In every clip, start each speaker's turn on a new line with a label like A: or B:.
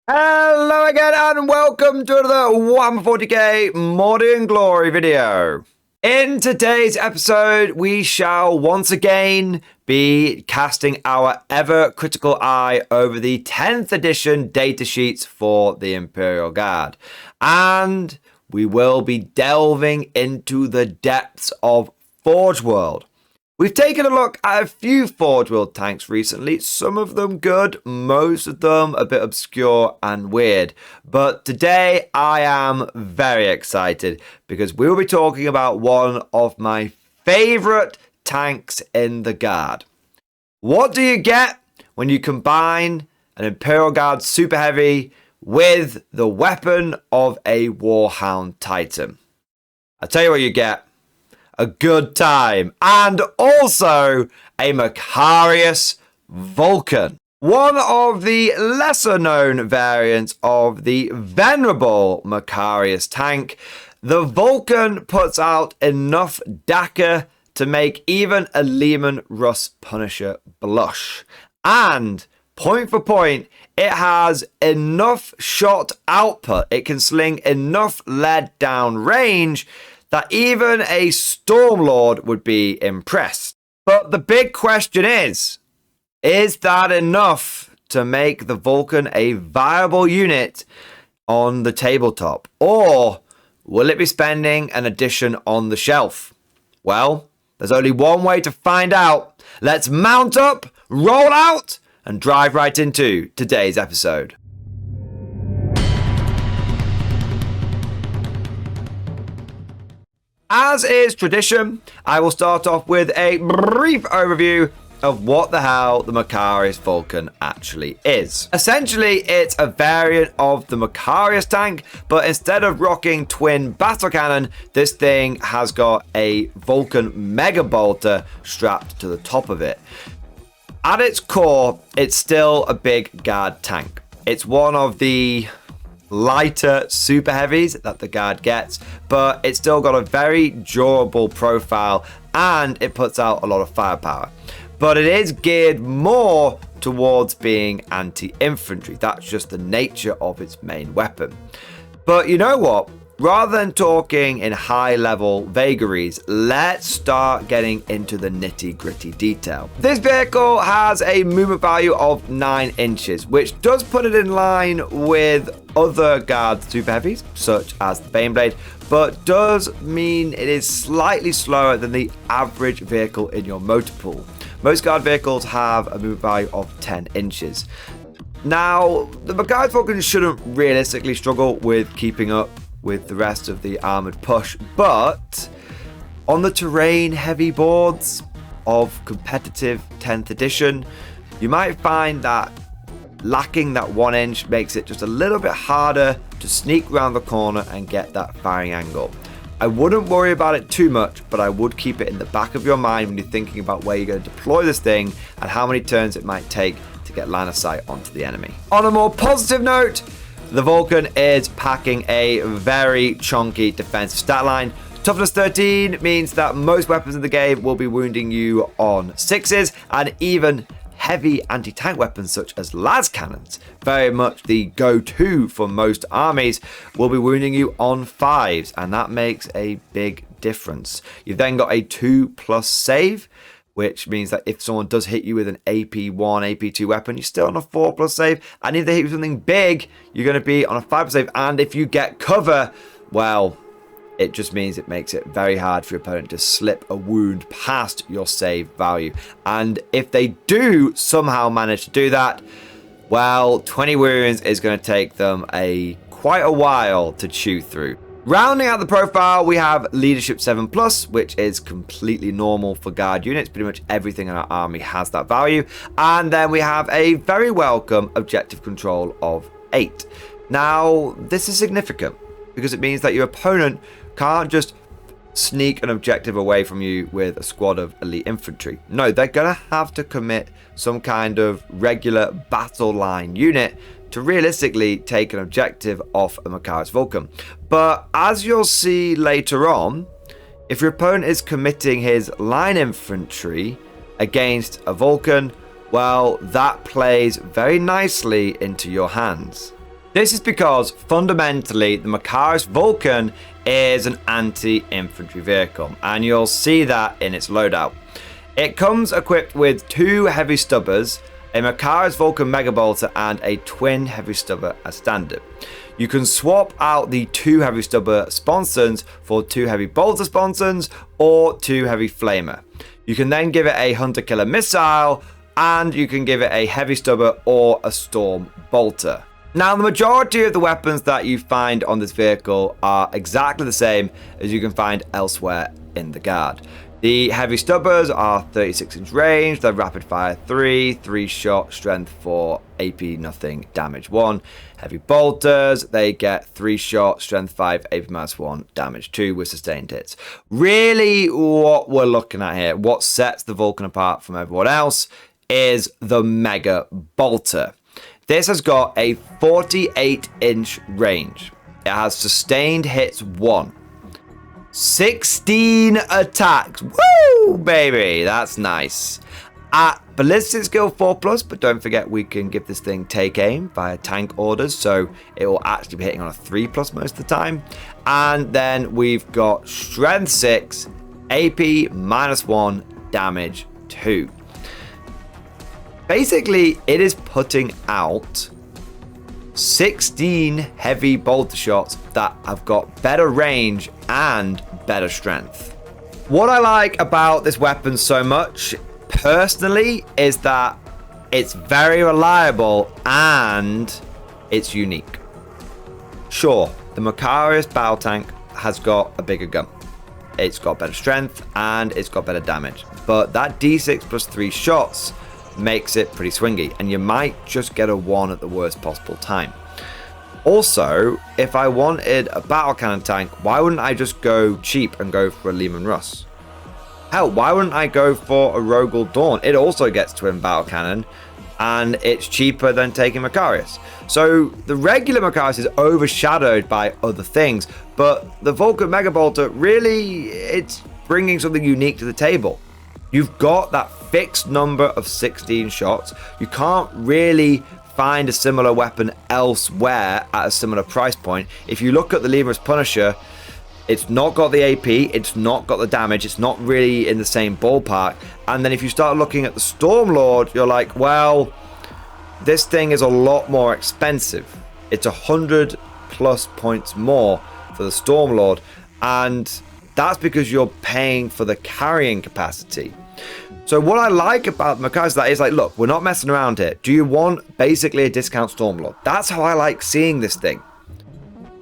A: Hello again and welcome to another 140k Mordian Glory video. In today's episode, we shall once again be casting our ever critical eye over the 10th edition datasheets for the Imperial Guard. And we will be delving into the depths of Forge World. We've taken a look at a few Forge World tanks recently, some of them good, most of them a bit obscure and weird. But today I am very excited because we will be talking about one of my favourite tanks in the Guard. What do you get when you combine an Imperial Guard Super Heavy with the weapon of a Warhound Titan? I'll tell you what you get. A good time, and also a Macharius Vulcan. One of the lesser known variants of the venerable Macharius tank, the Vulcan puts out enough Dakka to make even a Leman Russ Punisher blush. And point for point, it has enough shot output, it can sling enough lead down range that even a Stormlord would be impressed. But the big question is that enough to make the Vulcan a viable unit on the tabletop? Or will it be spending an addition on the shelf? Well, there's only one way to find out. Let's mount up, roll out, and drive right into today's episode. As is tradition, I will start off with a brief overview of what the hell the Macharius Vulcan actually is. Essentially, it's a variant of the Macharius tank, but instead of rocking twin battle cannon, this thing has got a Vulcan Mega Bolter strapped to the top of it. At its core, it's still a big guard tank. It's one of the lighter super heavies that the Guard gets, but it's still got a very durable profile and it puts out a lot of firepower. But it is geared more towards being anti-infantry. That's just the nature of its main weapon. But you know what? Rather than talking in high-level vagaries, let's start getting into the nitty-gritty detail. This vehicle has a movement value of 9 inches, which does put it in line with other Guard Super Heavies, such as the Baneblade, but does mean it is slightly slower than the average vehicle in your motor pool. Most Guard vehicles have a movement value of 10 inches. Now, the Macharius Vulcan shouldn't realistically struggle with keeping up with the rest of the armored push, but on the terrain heavy boards of competitive 10th edition, you might find that lacking that 1 inch makes it just a little bit harder to sneak around the corner and get that firing angle. I wouldn't worry about it too much, but I would keep it in the back of your mind when you're thinking about where you're going to deploy this thing and how many turns it might take to get line of sight onto the enemy. On a more positive note, the Vulcan is packing a very chunky defensive stat line. Toughness 13 means that most weapons in the game will be wounding you on 6s, and even heavy anti-tank weapons such as las cannons, very much the go-to for most armies, will be wounding you on 5s, and that makes a big difference. You've then got a 2+ save, which means that if someone does hit you with an AP1, AP2 weapon, you're still on a 4+ save. And if they hit you with something big, you're going to be on a 5+ save. And if you get cover, well, it just means it makes it very hard for your opponent to slip a wound past your save value. And if they do somehow manage to do that, well, 20 wounds is going to take them quite a while to chew through. Rounding out the profile, we have Leadership 7+, which is completely normal for Guard units. Pretty much everything in our army has that value. And then we have a very welcome Objective Control of 8. Now, this is significant because it means that your opponent can't just sneak an objective away from you with a squad of elite infantry. No, they're going to have to commit some kind of regular battle line unit to realistically take an objective off a Macharius Vulcan. But as you'll see later on, if your opponent is committing his line infantry against a Vulcan, well, that plays very nicely into your hands. This is because fundamentally the Macharius Vulcan is an anti-infantry vehicle, and you'll see that in its loadout. It comes equipped with 2 heavy stubbers, a Macharius Vulcan Mega Bolter, and a twin heavy stubber as standard. You can swap out the 2 heavy stubber sponsons for 2 heavy bolter sponsons or 2 heavy flamer. You can then give it a hunter killer missile, and you can give it a heavy stubber or a storm bolter. Now, the majority of the weapons that you find on this vehicle are exactly the same as you can find elsewhere in the Guard. The heavy stubbers are 36-inch range, they're rapid fire 3 shot, strength 4, AP nothing, damage 1. Heavy bolters, they get 3 shot, strength 5, AP -1, damage 2 with sustained hits. Really, what we're looking at here, what sets the Vulcan apart from everyone else, is the Mega Bolter. This has got a 48-inch range. It has sustained hits 1. 16 attacks. Woo, baby. That's nice. At ballistic skill 4+, but don't forget we can give this thing take aim via tank orders, so it will actually be hitting on a 3+ most of the time. And then we've got strength 6, AP -1, damage 2. Basically, it is putting out 16 heavy bolter shots that have got better range and better strength. What I like about this weapon so much, personally, is that it's very reliable and it's unique. Sure, the Macharius battle tank has got a bigger gun. It's got better strength and it's got better damage. But that D6 + 3 shots makes it pretty swingy, and you might just get a 1 at the worst possible time. Also, if I wanted a battle cannon tank, why wouldn't I just go cheap and go for a Leman Russ? Hell, why wouldn't I go for a Rogel Dawn? It also gets twin battle cannon, and it's cheaper than taking Macharius. So the regular Macharius is overshadowed by other things, but the Vulcan Mega Bolter, really, it's bringing something unique to the table. You've got that fixed number of 16 shots. You can't really find a similar weapon elsewhere at a similar price point. If you look at the Lemur's Punisher, it's not got the AP, it's not got the damage, it's not really in the same ballpark. And then if you start looking at the Stormlord, you're like, well, this thing is a lot more expensive. It's 100+ points more for the Stormlord, and that's because you're paying for the carrying capacity. So what I like about Macharius that is like, look, we're not messing around here. Do you want basically a discount Stormlord? That's how I like seeing this thing.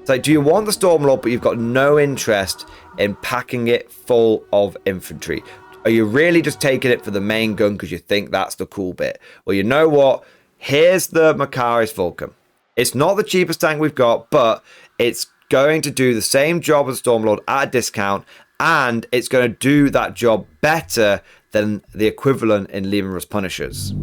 A: It's like, do you want the Stormlord, but you've got no interest in packing it full of infantry? Are you really just taking it for the main gun because you think that's the cool bit? Well, you know what? Here's the Macharius Vulcan. It's not the cheapest tank we've got, but it's going to do the same job as Stormlord at a discount, and it's going to do that job better than the equivalent in Leman Russ Punishers.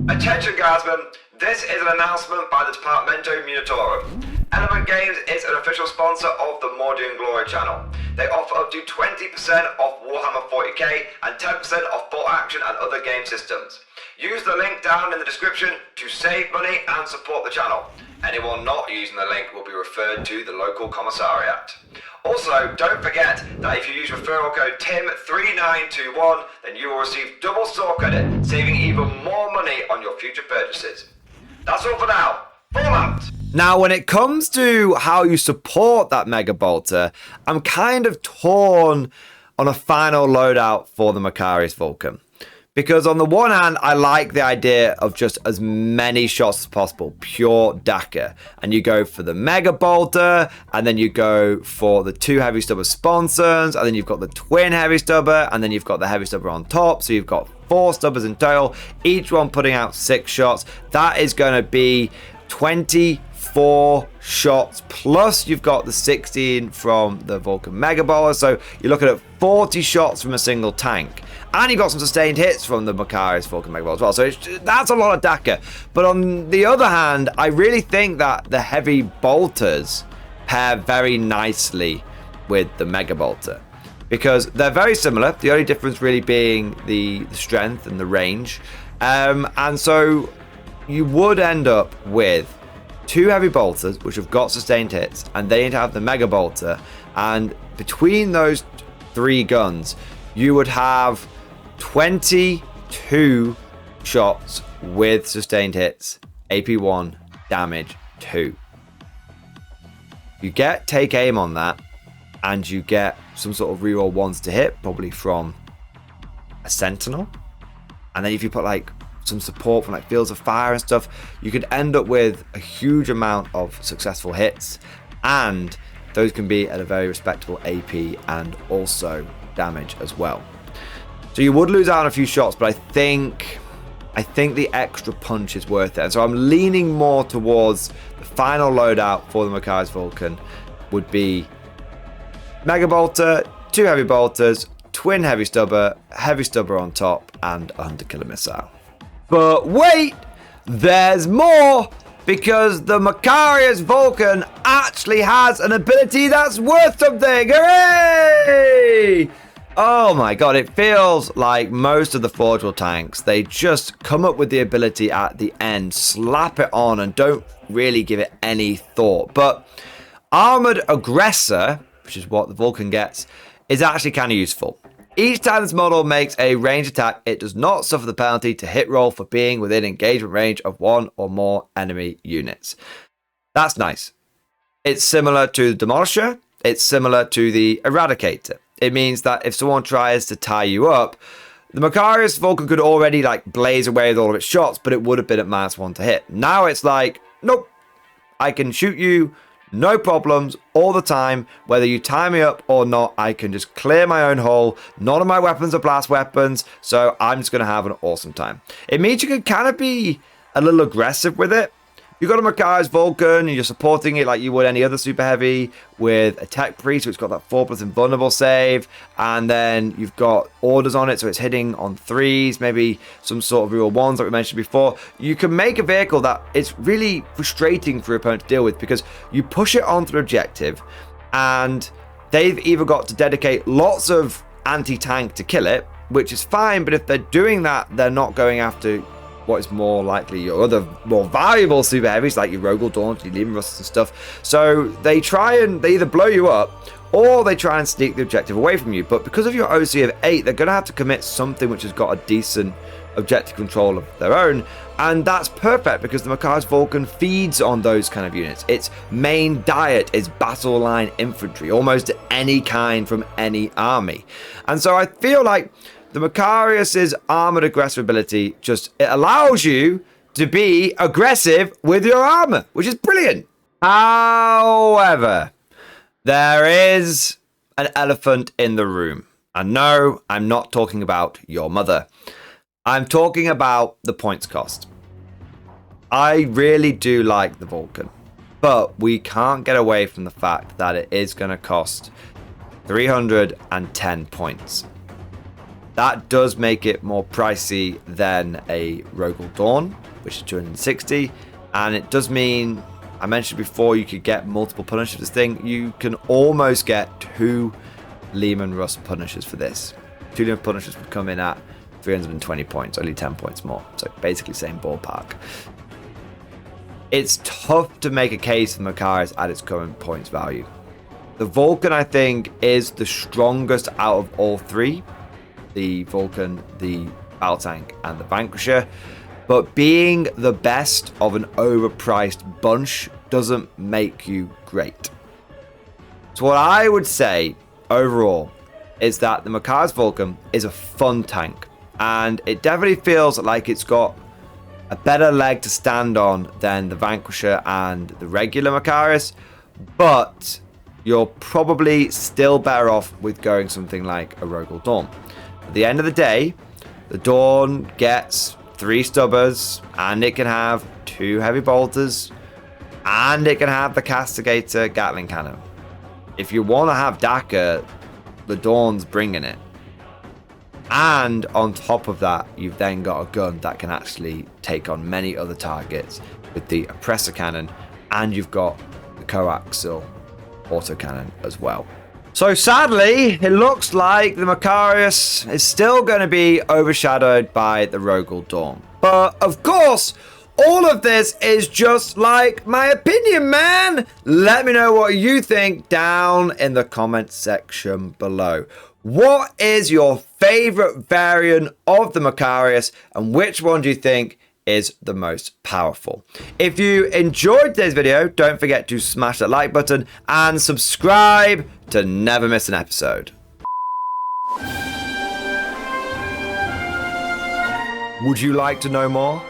B: Attention Guardsmen, this is an announcement by the Departamento Militarum. Element Games is an official sponsor of the Mordianglorytv channel. They offer up to 20% off Warhammer 40k and 10% off Bolt Action and other game systems. Use the link down in the description to save money and support the channel. Anyone not using the link will be referred to the local commissariat. Also, don't forget that if you use referral code TIM3921, then you will receive double store credit, saving even more money on your future purchases. That's all for now. Fallout!
A: Now, when it comes to how you support that Mega Bolter, I'm kind of torn on a final loadout for the Macharius Vulcan. Because on the one hand, I like the idea of just as many shots as possible, pure Daka. And you go for the Mega Bolter, and then you go for the 2 heavy stubber sponsons, and then you've got the twin heavy stubber, and then you've got the heavy stubber on top. So you've got 4 stubbers in total, each one putting out 6 shots. That is going to be 24 shots, plus you've got the 16 from the Vulcan Mega Bolter. So you're looking at 40 shots from a single tank. And you've got some sustained hits from the Macharius Vulcan Mega Bolter as well. So that's a lot of Daka. But on the other hand, I really think that the heavy bolters pair very nicely with the Mega Bolter. Because they're very similar. The only difference really being the strength and the range. And so you would end up with 2 heavy bolters, which have got sustained hits, and they need to have the mega bolter. And between those 3 guns, you would have 22 shots with sustained hits, AP 1, damage 2. You get take aim on that, and you get some sort of reroll 1s to hit, probably from a sentinel. And then if you put like some support from like fields of fire and stuff, you could end up with a huge amount of successful hits, and those can be at a very respectable AP and also damage as well. So you would lose out on a few shots, but I think the extra punch is worth it. And so I'm leaning more towards the final loadout for the Macharius Vulcan would be Mega Bolter, 2 heavy bolters, twin heavy stubber on top, and a 100 killer missile. But wait, there's more, because the Macharius Vulcan actually has an ability that's worth something. Hooray! Oh my god, it feels like most of the Forge World tanks, they just come up with the ability at the end, slap it on, and don't really give it any thought. But Armored Aggressor, which is what the Vulcan gets, is actually kind of useful. Each time this model makes a ranged attack, it does not suffer the penalty to hit roll for being within engagement range of 1 or more enemy units. That's nice. It's similar to the Demolisher. It's similar to the Eradicator. It means that if someone tries to tie you up, the Macharius Vulcan could already like blaze away with all of its shots, but it would have been at -1 to hit. Now it's like, nope, I can shoot you, no problems, all the time. Whether you tie me up or not, I can just clear my own hole. None of my weapons are blast weapons, so I'm just going to have an awesome time. It means you can kind of be a little aggressive with it. You've got a Macharius Vulcan, and you're supporting it like you would any other super heavy with a Tech Priest, which has got that 4+ invulnerable save, and then you've got orders on it, so it's hitting on 3s, maybe some sort of real 1s like we mentioned before. You can make a vehicle that it's really frustrating for your opponent to deal with, because you push it onto the objective, and they've either got to dedicate lots of anti-tank to kill it, which is fine, but if they're doing that, they're not going after what is more likely your other more valuable super heavies like your Rogel Daunt, your Lehman Rusts and stuff. So they either blow you up or they try and sneak the objective away from you. But because of your OC of 8, they're going to have to commit something which has got a decent objective control of their own. And that's perfect, because the Macharius Vulcan feeds on those kind of units. Its main diet is battle line infantry, almost any kind from any army. And so I feel like the Macharius's armored aggressive ability it allows you to be aggressive with your armor, which is brilliant. However, there is an elephant in the room. And no, I'm not talking about your mother. I'm talking about the points cost. I really do like the Vulcan, but we can't get away from the fact that it is going to cost 310 points. That does make it more pricey than a Rogel Dawn, which is 260. And it does mean, I mentioned before, you could get multiple Punishers for this thing. You can almost get 2 Lehman Rust Punishers for this. 2 Lehman Punishers would come in at 320 points, only 10 points more. So basically same ballpark. It's tough to make a case for Macharius at its current points value. The Vulcan, I think, is the strongest out of all 3. The Vulcan, the Battle Tank, and the Vanquisher. But being the best of an overpriced bunch doesn't make you great. So what I would say overall is that the Macharius Vulcan is a fun tank. And it definitely feels like it's got a better leg to stand on than the Vanquisher and the regular Macharius. But you're probably still better off with going something like a Rogel Dawn. At the end of the day, the Dawn gets 3 stubbers, and it can have 2 heavy bolters, and it can have the Castigator Gatling Cannon. If you want to have Daka, the Dawn's bringing it. And on top of that, you've then got a gun that can actually take on many other targets with the Oppressor Cannon, and you've got the Coaxial Autocannon as well. So sadly, it looks like the Macharius is still going to be overshadowed by the Rogel Dawn. But of course, all of this is just like my opinion, man. Let me know what you think down in the comment section below. What is your favorite variant of the Macharius, and which one do you think is the most powerful? If you enjoyed today's video, don't forget to smash that like button and subscribe to never miss an episode. Would you like to know more?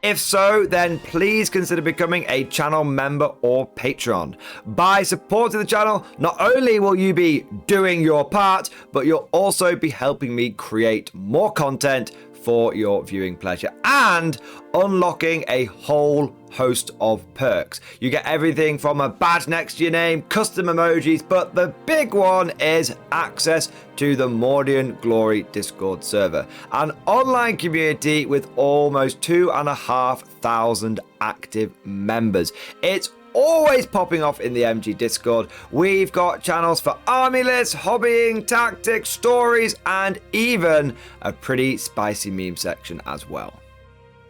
A: If so, then please consider becoming a channel member or patron. By supporting the channel, not only will you be doing your part, but you'll also be helping me create more content for your viewing pleasure and unlocking a whole host of perks. You get everything from a badge next to your name, custom emojis, but the big one is access to the Mordian Glory Discord server, an online community with almost 2,500 active members. It's always popping off in the MG Discord. We've got channels for army lists, hobbying, tactics, stories, and even a pretty spicy meme section as well.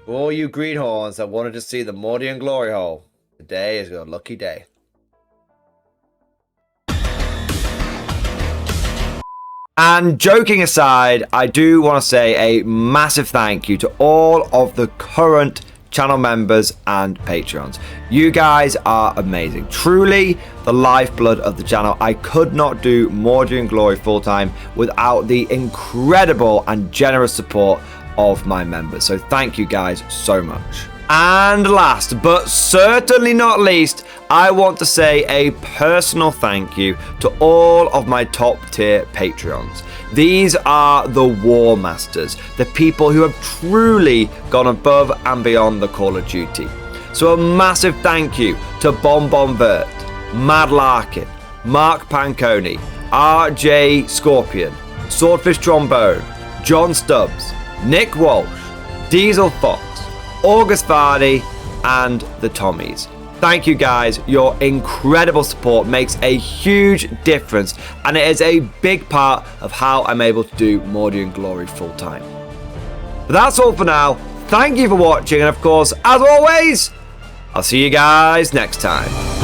A: For all you greenhorns that wanted to see the Mordian Glory Hole, today is your lucky day. And joking aside, I do want to say a massive thank you to all of the current channel members and patrons. You guys are amazing. Truly the lifeblood of the channel. I could not do Mordian Glory full time without the incredible and generous support of my members. So thank you guys so much. And last but certainly not least, I want to say a personal thank you to all of my top tier Patreons. These are the War Masters, the people who have truly gone above and beyond the Call of Duty. So a massive thank you to Bon Bon Vert, Mad Larkin, Mark Panconi, RJ Scorpion, Swordfish Trombone, John Stubbs, Nick Walsh, Diesel Fox, August Vardy, and the Tommies. Thank you guys, your incredible support makes a huge difference, and it is a big part of how I'm able to do Mordian Glory full time. But that's all for now. Thank you for watching, and of course, as always, I'll see you guys next time.